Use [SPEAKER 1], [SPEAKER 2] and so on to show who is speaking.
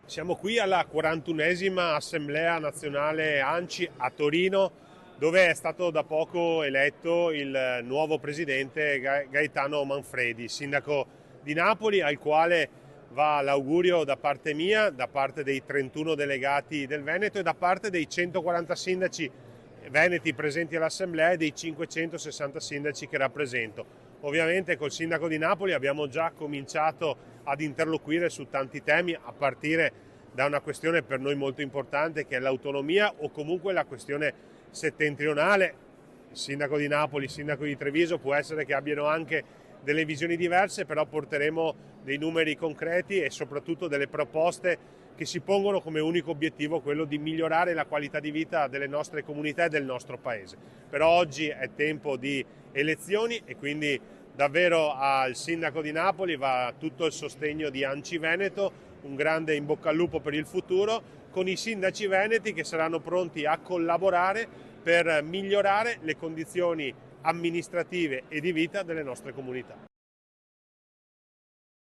[SPEAKER 1] Siamo qui alla 41esima Assemblea Nazionale ANCI a Torino, dove è stato da poco eletto il nuovo presidente Gaetano Manfredi, sindaco di Napoli, al quale va l'augurio da parte mia, da parte dei 31 delegati del Veneto e da parte dei 140 sindaci veneti presenti all'Assemblea e dei 560 sindaci che rappresento. Ovviamente col sindaco di Napoli abbiamo già cominciato ad interloquire su tanti temi, a partire da una questione per noi molto importante che è l'autonomia o comunque la questione settentrionale. Il sindaco di Napoli, il sindaco di Treviso può essere che abbiano anche delle visioni diverse, però porteremo dei numeri concreti e soprattutto delle proposte che si pongono come unico obiettivo quello di migliorare la qualità di vita delle nostre comunità e del nostro paese. Però oggi è tempo di elezioni e quindi davvero al sindaco di Napoli va tutto il sostegno di ANCI Veneto, un grande in bocca al lupo per il futuro, con i sindaci veneti che saranno pronti a collaborare per migliorare le condizioni amministrative e di vita delle nostre comunità.